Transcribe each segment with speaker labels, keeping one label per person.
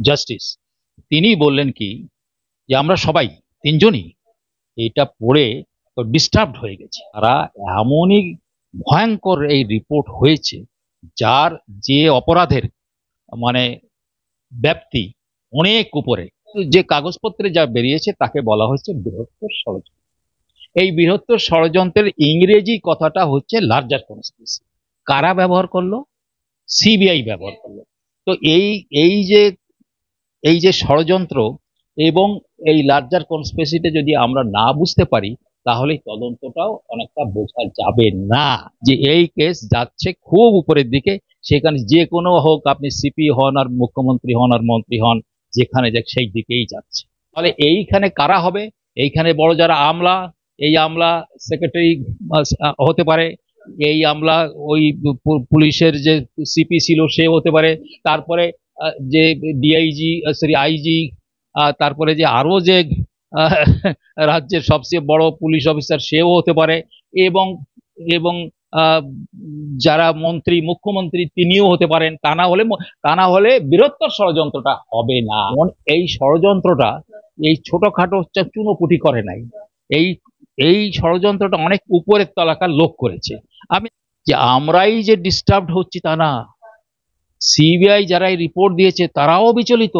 Speaker 1: Justice তিনি বললেন কি যে আমরা সবাই তিনজনই এটা পড়ে তো ডিস্টার্বড হয়ে গেছে। তারা এমনই ভয়ঙ্কর এই রিপোর্ট হয়েছে যার যে অপরাধের মানে ব্যাপ্তি অনেক উপরে। যে কাগজপত্রে যা বেরিয়েছে তাকে বলা হচ্ছে বৃহত্তর ষড়যন্ত্র। এই বৃহত্তর ষড়যন্ত্রের ইংরেজি কথাটা হচ্ছে লার্জার কনস্পিরেসি। কারা ব্যবহার করলো? সিবিআই ব্যবহার করলো। তো এই যে ষড়যন্ত্র এবং এই লার্জার কনস্পিরেসিটা যদি আমরা না বুঝতে পারি তাহলে তদন্তটাও অনেকটা বোঝা যাবে না যে এই কেস যাচ্ছে খুব উপরের দিকে। সেখানে যে কোনো হোক, আপনি সিপি হন আর মুখ্যমন্ত্রী হন আর মন্ত্রী হন, যেখানে যাক সেই দিকেই যাচ্ছে। তাহলে এইখানে কারা হবে? এইখানে বড় যারা আমলা, এই আমলা সেক্রেটারি হতে পারে, এই আমলা ওই পুলিশের যে সিপি ছিল সে হতে পারে, তারপরে যে ডিআইজি সরি আইজি, তারপরে যে আরো যে আহ, রাজ্যের সবচেয়ে বড় পুলিশ অফিসার সেও হতে পারে, এবং এবং আহ, যারা মন্ত্রী মুখ্যমন্ত্রী তিনিও হতে পারেন। তা না হলে বৃহত্তর ষড়যন্ত্রটা হবে না। এই ষড়যন্ত্রটা এই ছোটখাটো চুনোপুটি করে নাই। এই এই ষড়যন্ত্রটা অনেক উপরের তলাকার লোক করেছে। আমি যে আমরাই যে ডিস্টার্বড হচ্ছি তা না, সিবিআই যারা এই রিপোর্ট দিয়েছে তারাও বিচলিত,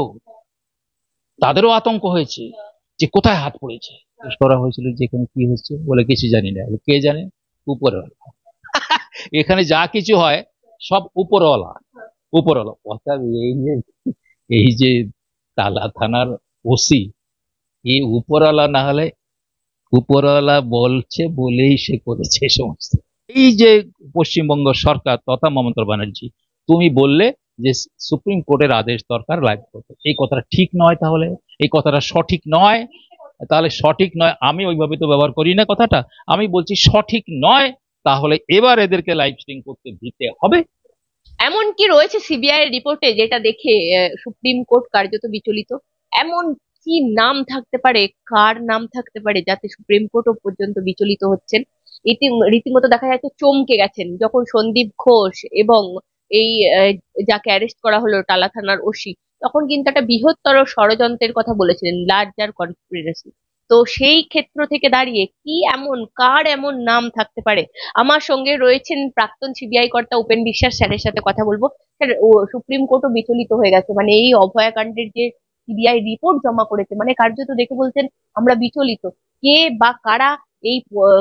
Speaker 1: তাদেরও আতঙ্ক হয়েছে যে কোথায় হাত পড়েছে। করা হয়েছিল যেখানে কি হচ্ছে বলে কিছু জানি না, কে জানে? উপরওয়ালা। এখানে যা কিছু হয় সব উপরওয়ালা। উপরওয়ালা অর্থাৎ এই যে তালা থানার ওসি, এই উপরওয়ালা না হলে উপরওয়ালা বলছে বলেই সে করেছে সমস্ত। এই যে পশ্চিমবঙ্গ সরকার তথা মমতা ব্যানার্জি, তুমি বললে যে সুপ্রিম কোর্টের আদেশ দরকার লাগবে, এই কথাটা ঠিক নয়। তাহলে এই কথাটা সঠিক নয়। তাহলে সঠিক নয়, আমি ওইভাবে তো ব্যবহার করি না কথাটা, আমি বলছি সঠিক নয়। তাহলে এবার এদেরকে লাইভ স্ট্রিম করতে দিতে হবে।
Speaker 2: এমন কি রয়েছে সিবিআই এর রিপোর্টে যেটা দেখে সুপ্রিম কোর্ট কার্যত বিচলিত? এমন কি নাম থাকতে পারে, কার নাম থাকতে পারে যাতে সুপ্রিম কোর্টও পর্যন্ত বিচলিত হচ্ছেন? রীতিমতো দেখা যাচ্ছে চমকে গেছেন যখন সন্দীপ ঘোষ এবং এই যাকে অ্যারেস্ট করা হলো টালা থানার ওসি, তখন কিন্তু একটা বৃহত্তর ষড়যন্ত্রের কথা বলেছিলেন, লার্জার কনস্পিরেসি। তো সেই ক্ষেত্র থেকে দাঁড়িয়ে কি এমন, কার এমন নাম থাকতে পারে? আমার সঙ্গে রয়েছেন প্রাক্তন সিবিআই কর্তা উপেন বিশ্বাস, স্যারের সাথে কথা বলবো। স্যার, সুপ্রিম কোর্টও বিচলিত হয়ে গেছে, মানে এই অভয়াকাণ্ডের যে সিবিআই রিপোর্ট জমা করেছে, মানে কার্যত দেখে বলছেন আমরা বিচলিত। কে বা কারা এই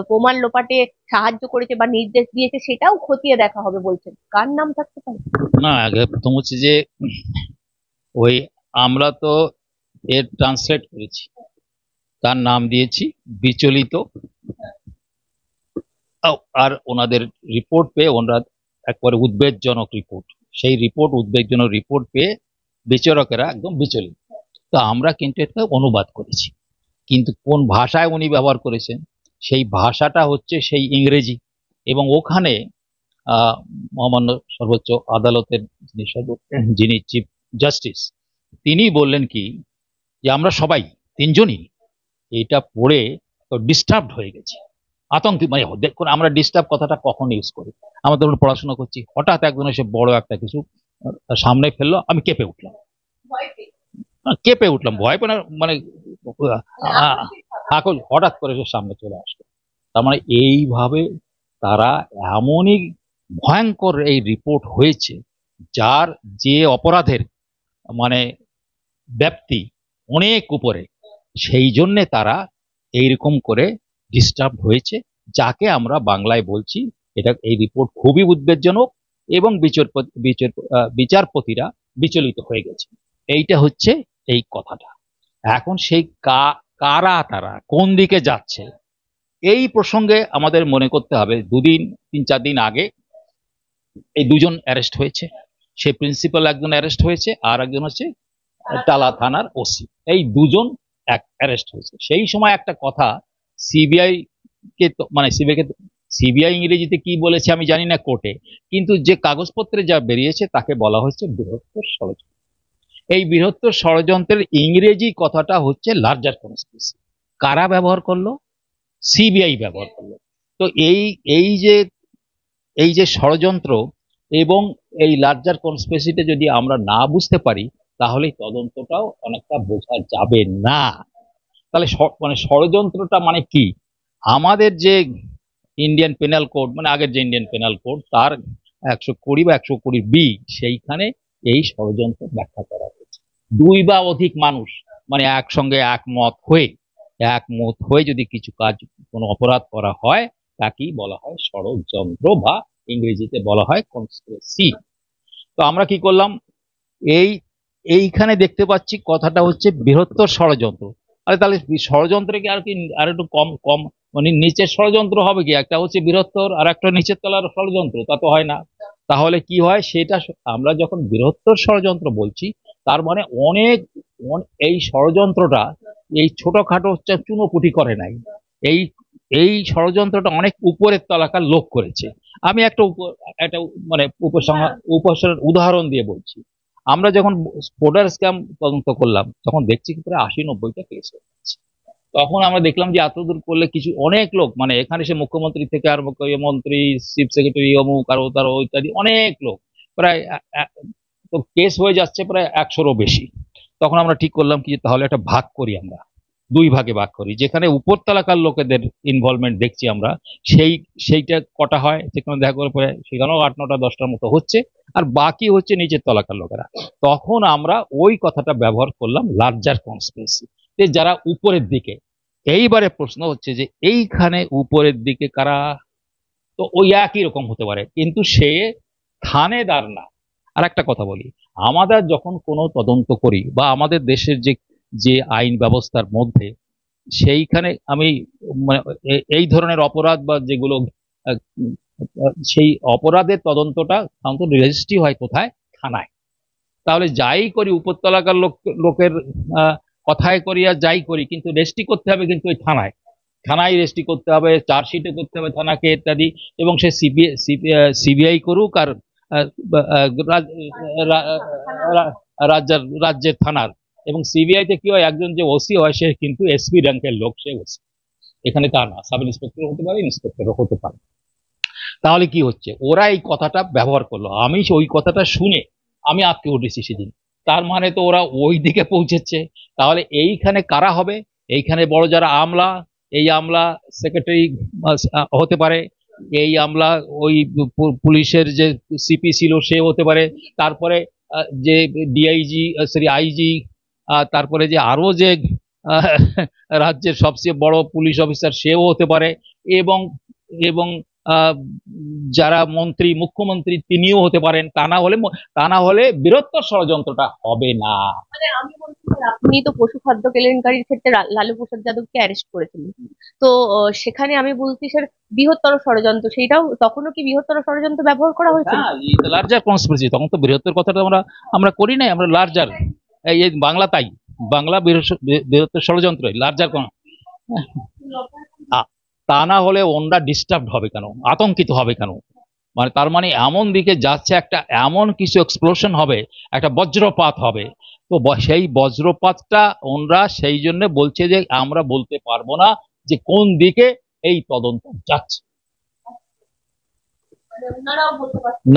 Speaker 2: প্রমাণ লোপাটে সাহায্য করেছে বা নির্দেশ দিয়েছে সেটাও খতিয়ে দেখা হবে বলছেন, কার নাম থাকতে পারে?
Speaker 1: না, আগে প্রথম হচ্ছে যে ওই আমরা তো এর ট্রান্সলেট করেছি, তার নাম দিয়েছি বিচলিত। আর ওনাদের রিপোর্ট পেয়ে ওনারা একবারে উদ্বেগজনক রিপোর্ট, সেই রিপোর্ট উদ্বেগজনক রিপোর্ট পেয়ে বিচারকেরা একদম বিচলিত। তো আমরা কিন্তু এটা অনুবাদ করেছি, কিন্তু কোন ভাষায় উনি ব্যবহার করেছেন সেই ভাষাটা হচ্ছে সেই ইংরেজি। এবং ওখানে মহামান্য সর্বোচ্চ আদালতের যিনি চিফ জাস্টিস তিনি বললেন কি যে আমরা সবাই তিনজনই এটা পড়ে তো ডিস্টার্বড হয়ে গেছি, আতঙ্কিত। মানে দেখুন, আমরা ডিস্টার্ব কথাটা কখন ইউজ করি? আমরা ধরুন পড়াশোনা করছি, হঠাৎ একজন এসে বড় একটা কিছু সামনে ফেললো, আমি কেঁপে উঠলাম ভয় পেয়ে, মানে হঠাৎ করে সে সামনে চলে আসলো। তার মানে এইভাবে তারা এমনই ভয়ঙ্কর এই রিপোর্ট হয়েছে যার যে অপরাধের মানে ব্যাপ্তি অনেক উপরে, সেই জন্যে তারা এইরকম করে ডিস্টার্ব হয়েছে, যাকে আমরা বাংলায় বলছি এটা এই রিপোর্ট খুবই উদ্বেগজনক এবং বিচারপতিরা বিচলিত হয়ে গেছে। এইটা হচ্ছে এই কথাটা। এখন সেই কারা, তারা কোন দিকে যাচ্ছে, এই প্রসঙ্গে আমাদের মনে করতে হবে 3-4 দিন আগে এই দুজন অ্যারেস্ট হয়েছে। সে প্রিন্সিপাল একজন অ্যারেস্ট হয়েছে, আর একজন হচ্ছে টালা থানার ওসি। এই দুজন অ্যারেস্ট হয়েছে। সেই সময় একটা কথা সিবিআই কে মানে সিবিআই ইংরেজিতে কি বলেছে আমি জানি না কোর্টে, কিন্তু যে কাগজপত্রে যা বেরিয়েছে তাকে বলা হচ্ছে বৃহত্তর ষড়যন্ত্র। এই বৃহত্তর ষড়যন্ত্রের ইংরেজি কথাটা হচ্ছে লার্জার কনস্পিরেসি। কারা ব্যবহার করলো? সিবিআই ব্যবহার করলো। তো এই যে ষড়যন্ত্র এবং এই লার্জার কনস্পিরেসিটা যদি আমরা না বুঝতে পারি তাহলে তদন্তটাও অনেকটা বোঝা যাবে না। তাহলে মানে ষড়যন্ত্রটা মানে কি? আমাদের যে ইন্ডিয়ান পেনাল কোড, মানে আগের যে ইন্ডিয়ান পেনাল কোড, তার 120 বা 120 বি, সেইখানে এই ষড়যন্ত্র ব্যাখ্যা করা হয়েছে। দুই বা অধিক মানুষ মানে একসঙ্গে একমত হয়ে যদি কিছু কাজ, কোনো অপরাধ করা হয়, তাকেই বলা হয় ষড়যন্ত্র, বা ইংরেজিতে বলা হয় কনস্পিরেসি। তো আমরা কি করলাম, এই এইখানে দেখতে পাচ্ছি কথাটা হচ্ছে বৃহত্তর ষড়যন্ত্র। আরে তাহলে ষড়যন্ত্রে কি আর একটু কম কম মানে নিচের ষড়যন্ত্র হবে কি? একটা হচ্ছে বৃহত্তর আর একটা নিচের তলার ষড়যন্ত্র, তা তো হয় না। তাহলে কি হয় সেটা, আমরা যখন বৃহত্তর ষড়যন্ত্র বলছি, তার মানে অনেক এই ষড়যন্ত্রটা এই ছোটখাটো চুনোপুটি করে নাই। এই এই ষড়যন্ত্রটা অনেক উপরের তলাকার লোক করেছে। আমি একটা মানে উদাহরণ দিয়ে বলছি। আমরা যখন স্পোর্টার স্ক্যাম তদন্ত করলাম, তখন দেখছি কি প্রায় 80-90টা কেস হয়ে যাচ্ছে। তখন আমরা দেখলাম যে এতদূর করলে কিছু অনেক লোক, মানে এখানে সে মুখ্যমন্ত্রী থেকে আরম্ভ করে মন্ত্রী, চিফ সেক্রেটারি, অমুক আরো তারও ইত্যাদি অনেক লোক, প্রায় তো কেস হয়ে যাচ্ছে প্রায় 100-রও বেশি। তখন আমরা ঠিক করলাম কি, তাহলে একটা ভাগ করি, আমরা দুই ভাগে ভাগ করি। যেখানে উপর তালাকার লোকেদের ইনভলভমেন্ট দেখছি আমরা, সেইটা কটা হয়, যেখানে দেখা করে পরে সেখানেও 8, 9, 10টার মতো হচ্ছে, আর বাকি হচ্ছে নিচের তলাকার লোকেরা। তখন আমরা ওই কথাটা ব্যবহার করলাম, লার্জার কনস্পিরেসি, যারা উপরের দিকে। এইবারে প্রশ্ন হচ্ছে যে এইখানে উপরের দিকে কারা? তো ওই একই রকম হতে পারে, কিন্তু সে থানেদার না। আর একটা কথা বলি, আমাদের যখন কোনো তদন্ত করি, বা আমাদের দেশের যে যে আইন ব্যবস্থার মধ্যে, সেইখানে আমি মানে এই ধরনের অপরাধ বা যেগুলো সেই অপরাধের তদন্তটা সাধারণত রেজিস্ট্রি হয় কোথায়? থানায়। তাহলে যাই করি উপরতলাকার লোকের কথায় করি আর যাই করি, কিন্তু রেজিস্ট্রি করতে হবে কিন্তু ওই থানায় রেজিস্ট্রি করতে হবে, চার্জশিটে করতে হবে থানাকে ইত্যাদি। এবং সে সিবিআই করুক আর রাজ্যের থানার। এবং সিবিআই তে কি হয়, একজন যে ওসি হয় সে কিন্তু এসপি র্যাঙ্কের লোক, সে ওসি। এখানে তা না, সাব ইন্সপেক্টর হতে পারে, ইন্সপেক্টরও হতে পারে। তাহলে কি হচ্ছে, ওরা এই কথাটা ব্যবহার করলো, আমি ওই কথাটা শুনে আমি আটকে উঠেছি সেদিন। তার মানে তো ওরা ওই দিকে পৌঁছেছে। তাহলে এইখানে কারা হবে? এইখানে বড় যারা আমলা, এই আমলা সেক্রেটারি হতে পারে, এই আমলা ওই পুলিশের যে সিপি ছিল সে হতে পারে, তারপরে যে ডিআইজি, সরি আইজি, তারপরে যে আরো যে আহ, রাজ্যের সবচেয়ে বড় পুলিশ অফিসার সেও হতে পারে, এবং এবং আহ, যারা মন্ত্রী, মুখ্যমন্ত্রী তিনিও হতে পারেন। তা না হলে বৃহত্তর ষড়যন্ত্রটা হবে না।
Speaker 2: মানে আমি বলছি যে আপনি তো পশু খাদ্য কেলেঙ্কারির ক্ষেত্রে লালু প্রসাদ যাদবকে অ্যারেস্ট করেছিলেন। তো সেখানে আমি বলছি স্যার, বৃহত্তর ষড়যন্ত্র, সেইটাও তখনও কি বৃহত্তর ষড়যন্ত্র ব্যবহার করা হয়েছিল?
Speaker 1: হ্যাঁ, লার্জার কনস্পিরেসি, তখন তো বৃহত্তর কথাটা আমরা আমরা করি নাই, আমরা লার্জার। এই বাংলা, তাই বাংলা বৃহত্তর ষড়যন্ত্র, লার্জার। তা না হলে ওনরা ডিস্টার্ব হবে কেন, আতঙ্কিত হবে কেন? মানে তার মানে এমন দিকে যাচ্ছে, একটা এমন কিছু এক্সপ্লোশন হবে, একটা বজ্রপাত হবে। তো সেই বজ্রপাতটা ওনরা সেই জন্য বলছে যে আমরা বলতে পারবো না যে কোন দিকে এই তদন্ত যাচ্ছে।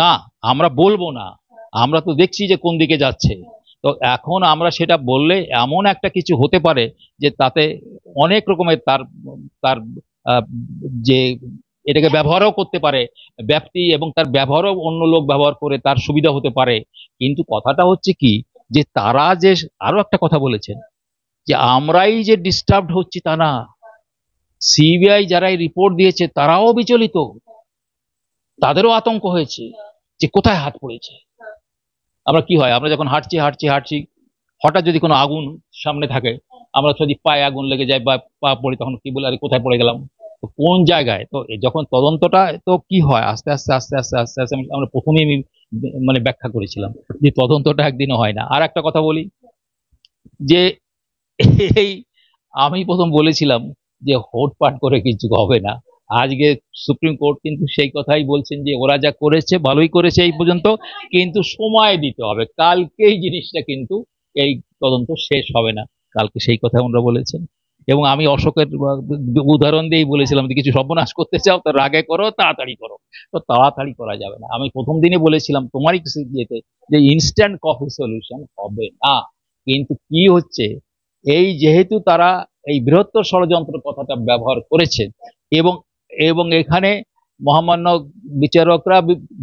Speaker 1: না, আমরা বলবো না, আমরা তো দেখছি যে কোন দিকে যাচ্ছে। তো এখন আমরা সেটা বললে এমন একটা কিছু হতে পারে যে তাতে অনেক রকমের তার তার আহ, যে এটাকে ব্যবহারও করতে পারে ব্যক্তি, এবং তার ব্যবহারও অন্য লোক ব্যবহার করে তার সুবিধা হতে পারে। কিন্তু কথাটা হচ্ছে কি, যে তারা যে আরো একটা কথা বলেছেন, যে আমরাই যে ডিস্টার্ব হচ্ছি তা না, সিবিআই যারা রিপোর্ট দিয়েছে তারাও বিচলিত, তাদেরও আতঙ্ক হয়েছে যে কোথায় হাত পড়েছে। আমরা কি হয়, আমরা যখন হাঁটছি হাঁটছি হাঁটছি, হঠাৎ যদি কোনো আগুন সামনে থাকে, আমরা যদি পায়ে আগুন লেগে যায় বা পা পড়ি, তখন কি বলে, আরে কোথায় পড়ে গেলাম, তো কোন জায়গায়। তো যখন তদন্তটা, তো কি হয়, আস্তে আস্তে আস্তে আস্তে আস্তে আস্তে আমরা প্রথমেই আমি মানে ব্যাখ্যা করেছিলাম যে তদন্তটা একদিনও হয় না। আর একটা কথা বলি, যে এই আমি প্রথম বলেছিলাম যে হোটপাট করে কিছু হবে না। আজকে সুপ্রিম কোর্ট কিন্তু সেই কথাই বলছেন যে ওরা যা করেছে ভালোই করেছে এই পর্যন্ত, কিন্তু সময় দিতে হবে, কালকেই জিনিসটা কিন্তু এই তদন্ত শেষ হবে না, কালকে সেই কথা ওনারা বলেছেন। এবং আমি অশোকের উদাহরণ দিয়েই বলেছিলাম যে কিছু সর্বনাশ করতে চাও তো রাগে করো, তাড়াতাড়ি করো। তো তাড়াতাড়ি করা যাবে না। আমি প্রথম দিনে বলেছিলাম তোমারই ইয়েতে যে ইনস্ট্যান্ট কফি সলিউশন হবে না। কিন্তু কি হচ্ছে, এই যেহেতু তারা এই বৃহত্তর ষড়যন্ত্র কথাটা ব্যবহার করেছে, এবং এবং এখানে মহামান্য বিচারকরা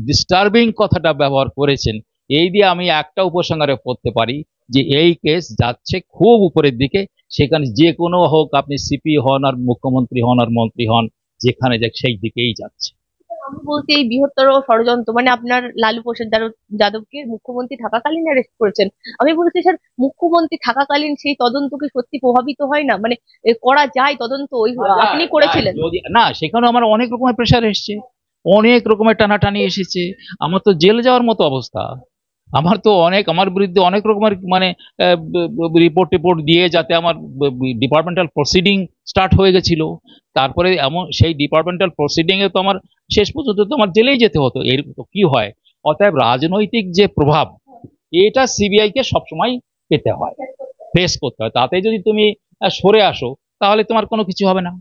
Speaker 1: ডিস্টার্বিং কথাটা ব্যবহার করেছেন, এই দিয়ে আমি একটা উপসংহারে পড়তে পারি যে এই কেস যাচ্ছে খুব উপরের দিকে। সেখানে যে কোনো হোক, আপনি সিপি হন আর মুখ্যমন্ত্রী হন আর মন্ত্রী হন, যেখানে যাক সেই দিকেই যাচ্ছে।
Speaker 2: আমি বলছি এই বৃহত্তর ষড়যন্ত্র মানে আপনার লালু প্রসাদ যাদবকে মুখ্যমন্ত্রী থাকাকালীন অ্যারেস্ট করেছেন। আমি বলছি স্যার, মুখ্যমন্ত্রী থাকাকালীন সেই তদন্ত কি সত্যি প্রভাবিত হয় না? মানে করা যায় তদন্ত? ওই আপনি করেছিলেন।
Speaker 1: যদি না, সেখানে আমার অনেক রকমের প্রেশার এসেছে, অনেক রকমের টানাটানি এসেছে। আমার তো জেল যাওয়ার মতো অবস্থা। আমার তো অনেক, আমার বিরুদ্ধে অনেক রকমের মানে রিপোর্ট টিপোর্ট দিয়ে যাতে আমার ডিপার্টমেন্টাল প্রসিডিং স্টার্ট হয়ে গেছিল। তারপরে এমন সেই ডিপার্টমেন্টাল প্রসিডিং এ তো আমার শেষ পর্যন্ত তো আমার জেলেই যেতে হতো। এর তো কি হয়, অতএব রাজনৈতিক যে প্রভাব, এটা সিবিআই কে সবসময় পেতে হয়, ফেস করতে হয়। তাতে যদি তুমি সরে আসো, তাহলে তোমার কোনো কিছু হবে না।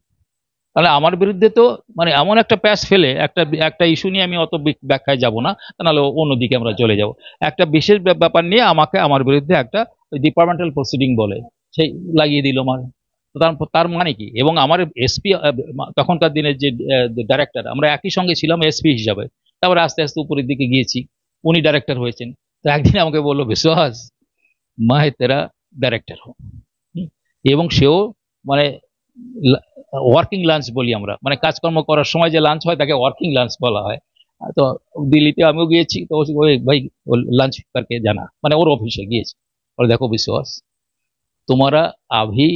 Speaker 1: তাহলে আমার বিরুদ্ধে তো মানে এমন একটা প্যাচ ফেলে, একটা একটা ইস্যু নিয়ে আমি অত ব্যাখ্যায় যাব না, নাহলে অন্যদিকে আমরা চলে যাব। একটা বিশেষ ব্যাপার নিয়ে আমাকে, আমার বিরুদ্ধে একটা ডিপার্টমেন্টাল প্রসিডিং বলে সেই লাগিয়ে দিল আমার। তো তার তার মানে কি? এবং আমার এসপি তখনকার দিনের যে ডাইরেক্টর, আমরা একই সঙ্গে ছিলাম এসপি হিসাবে, তারপরে আস্তে আস্তে উপরের দিকে গিয়েছি, উনি ডাইরেক্টর হয়েছেন। তো একদিন আমাকে বললো, বিশ্বাস मैं तेरा ডাইরেক্টর হো। এবং সেও মানে ওয়ার্কিং লাঞ্চ বলি আমরা, মানে কাজকর্ম করার সময় যে লাঞ্চ হয় তাকে ওয়ার্কিং লাঞ্চ বলা হয়। তো দিল্লিতে আমিও গিয়েছি, তো ওই ভাই लंच करके जाना, মানে ওর অফিসে গিয়েছি। और देखो विश्वास, तुम्हारा अभी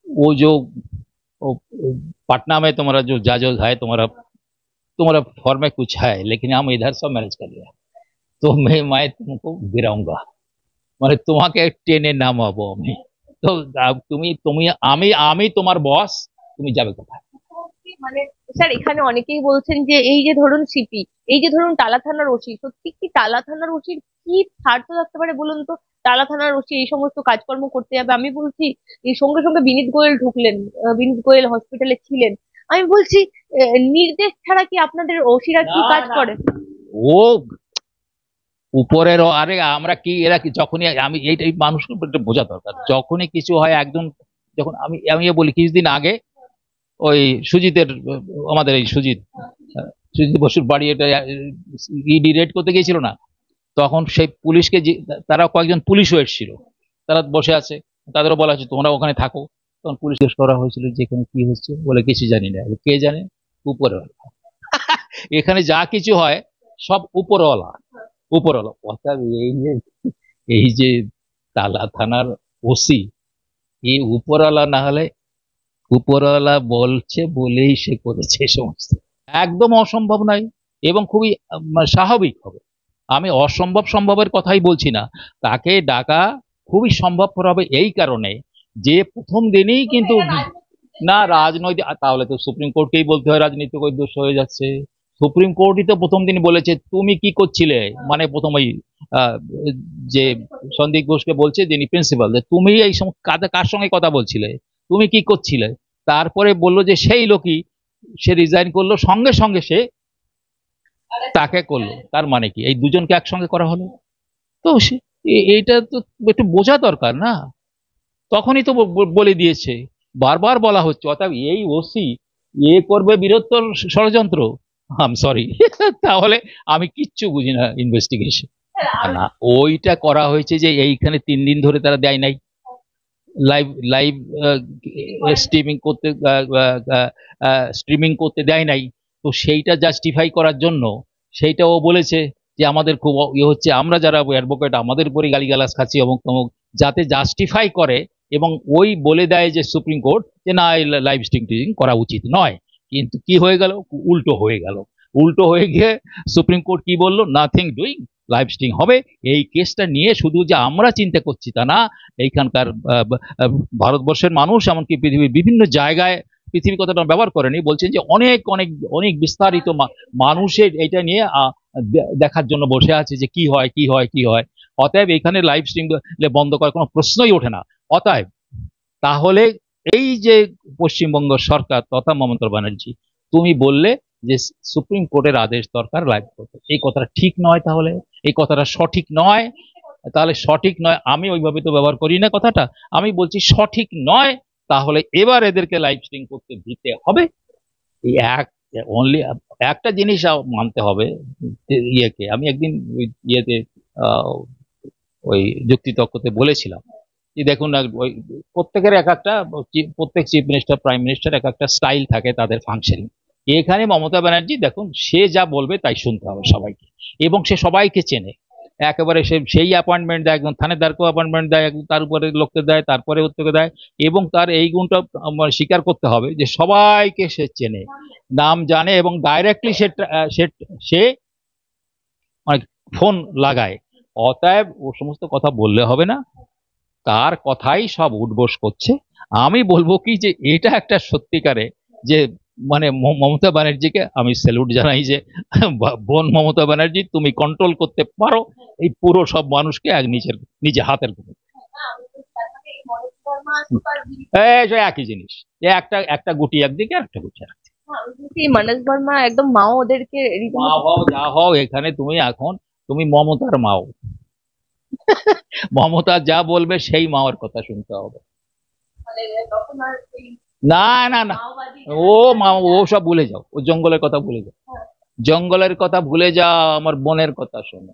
Speaker 1: वो जो वो, पटना में तुम्हारा जो जज है, तुम्हारा तुम्हारा फॉर्म में कुछ है, लेकिन हम इधर सब मैनेज कर लिया। तो मैं तुमको गिराऊंगा, মানে তোমাকে টেনে নামাবো আমি। তো তুমি তুমি আমি আমি তোমার বস, তুমি যাবে কোথায়?
Speaker 2: মানে স্যার, এখানে অনেকেই বলছেন যে এই যে ধরুন সিপি, এই যে ধরুন টালা থানার ওসি, সত্যি কি টালা থানার ওসির কি স্বার্থ থাকতে পারে বলুন তো? টালা থানার ওসি এই সমস্ত কাজকর্ম করতে যাবে। আমি বলছি এই সঙ্গে সঙ্গে বিনীত গোয়েল ঢুকলেন, বিনীত গোয়েল হসপিটালে ছিলেন। আমি বলছি নির্দেশ ছাড়া কি আপনাদের ওসিরা কি
Speaker 1: না
Speaker 2: কাজ
Speaker 1: না,
Speaker 2: করে?
Speaker 1: ও উপরের আরে আমরা কি, এরা কি যখনই আমি এই মানুষকে একটু বোঝা দরকার, যখনই কিছু হয় একজন, যখন আমি আমি বলি কিছুদিন আগে ওই সুজিতের, আমাদের এই সুজিত, সুজিত বসুর বাড়ি, এটা ইডি রেড করতে গিয়েছিল না, তখন সেই পুলিশকে তারা কয়েকজন পুলিশও এসেছিল, তারা বসে আছে, তাদেরও বলা হচ্ছে তোমরা ওখানে থাকো। তখন পুলিশ জিজ্ঞেস করা হয়েছিল যে এখানে কি হচ্ছে, বলে কিছু জানি না। কে জানে? উপরওয়ালা। এখানে যা কিছু হয় সব উপরওয়ালা, উপরওয়ালা। অর্থাৎ এই যে তালা থানার ওসি, এই উপরওয়ালা না হলে, উপরওয়ালা বলছে বলেই সে করেছে এই সমস্ত, একদম অসম্ভব নয় এবং খুবই স্বাভাবিক হবে। আমি অসম্ভব সম্ভবের কথাই বলছি না, তাকে ডাকা খুবই সম্ভবপর হবে এই কারণে যে প্রথম দিনেই কিন্তু, না রাজনৈতিক, তাহলে তো সুপ্রিম কোর্টকেই বলতে হয় রাজনৈতিক উদ্দেশ্য হয়ে যাচ্ছে। সুপ্রিম কোর্টই তো প্রথম দিন বলেছে তুমি কি করছিলে, মানে প্রথম ওই আহ, যে সন্দীপ ঘোষকে বলছে, যিনি প্রিন্সিপাল, যে তুমি এই সময় কার সঙ্গে কথা বলছিলে, তুমি কি করছিলে। তারপরে বললো যে সেই লোকই, সে রিজাইন করলো, সঙ্গে সঙ্গে সে তাকে করলো। তার মানে কি এই দুজনকে একসঙ্গে করা হলো? তো এইটা তো একটু বোঝা দরকার না? তখনই তো বলে দিয়েছে, বারবার বলা হচ্ছে। অর্থাৎ এই ওসি এ করবে বৃহত্তর ষড়যন্ত্র, আম সরি তাহলে আমি কিচ্ছু বুঝি না ইনভেস্টিগেশন। না, ওইটা করা হয়েছে যে এইখানে 3 দিন ধরে তারা দেয় নাই লাইভ লাইভ স্ট্রিমিং করতে, স্ট্রিমিং করতে দেয় নাই। তো সেইটা জাস্টিফাই করার জন্য সেইটাও বলেছে যে আমাদের খুব ইয়ে হচ্ছে, আমরা যারা অ্যাডভোকেট আমাদের উপরে গালিগালাজ খাচ্ছি অমুক তমুক, যাতে জাস্টিফাই করে এবং ওই বলে দেয় যে সুপ্রিম কোর্ট যে না, লাইভ স্ট্রিমিং করা উচিত নয়। কিন্তু কি হয়ে গেল, উল্টো হয়ে গেল। উল্টো হয়ে গিয়ে সুপ্রিম কোর্ট কি বললো, নাথিং ডুইং, লাইভ স্ট্রিম হবে। এই কেসটা নিয়ে শুধু যে আমরা চিন্তা করছি তা না, এইখানকার ভারতবর্ষের মানুষ, এমনকি পৃথিবীর বিভিন্ন জায়গায়, পৃথিবী কথাটা ব্যবহার করেনি, বলছেন যে অনেক অনেক অনেক বিস্তারিত মানুষের এটা নিয়ে দেখার জন্য বসে আছে যে কি হয় কি হয় কি হয়। অতএব এখানে লাইভ স্ট্রিম বন্ধ করার কোনো প্রশ্নই ওঠে না। অতএব তাহলে এই যে পশ্চিমবঙ্গ সরকার তথা মমতা ব্যানার্জি, তুমি বললে যে সুপ্রিম কোর্টের আদেশ দরকার লাইভ করতে, এই কথাটা ঠিক নয়। তাহলে এই কথাটা সঠিক নয়। তাহলে সঠিক নয়, আমি ওইভাবে তো ব্যবহার করি না কথাটা, আমি বলছি সঠিক নয়। তাহলে এবার এদেরকে লাইভ স্ট্রিম করতে দিতে হবে। এই এক অনলি একটা জিনিস মানতে হবে, ইয়েকে আমি একদিন ওই ইয়েতে আহ, ওই যুক্তি তর্কতে বলেছিলাম যে দেখুন ওই প্রত্যেকের এক একটা প্রত্যেক চিফ মিনিস্টার প্রাইম মিনিস্টার এক একটা স্টাইল থাকে তাদের ফাংশনিং। এখানে মমতা ব্যানার্জি দেখুন, সে যা বলবে তাই শুনতে হবে সবাইকে, এবং সে সবাইকে চেনে একেবারে। সেই অ্যাপয়েন্টমেন্ট দেয়, একদম থানেদারকেও অ্যাপয়েন্টমেন্ট দেয়, তার উপরে লোককে দেয়, তারপরে ওর দেয়। এবং তার এই গুণটা আমার স্বীকার করতে হবে যে সবাইকে সে চেনে, নাম জানে, এবং ডাইরেক্টলি সে সে মানে ফোন লাগায়। অতএব ও সমস্ত কথা বললে হবে না, তার কথাই সব উঠবোস করছে। আমি বলবো কি যে এটা একটা সত্যিকারে যে মানে মমতা ব্যানার্জিকে আমি স্যালুট জানাই যে বোন মমতা ব্যানার্জি, তুমি কন্ট্রোল করতে পারো এই পুরো সব মানুষকে এক নিজে হাতের করে। সে একই জিনিস, এ একটা একটা গুটি একদিকে একটা গুটি একদিকে।
Speaker 2: মানস বর্মা একদম মাও ওদেরকে
Speaker 1: মা হও যা হও, এখানে তুমি এখন তুমি মমতার মাও। মমতা যা বলবে সেই মাওয়ার কথা শুনতে হবে। না না না, ও মা ও সব ভুলে যাও, ও জঙ্গলের কথা ভুলে যাও, জঙ্গলের কথা ভুলে যাও, আমার বোনের কথা শোনো।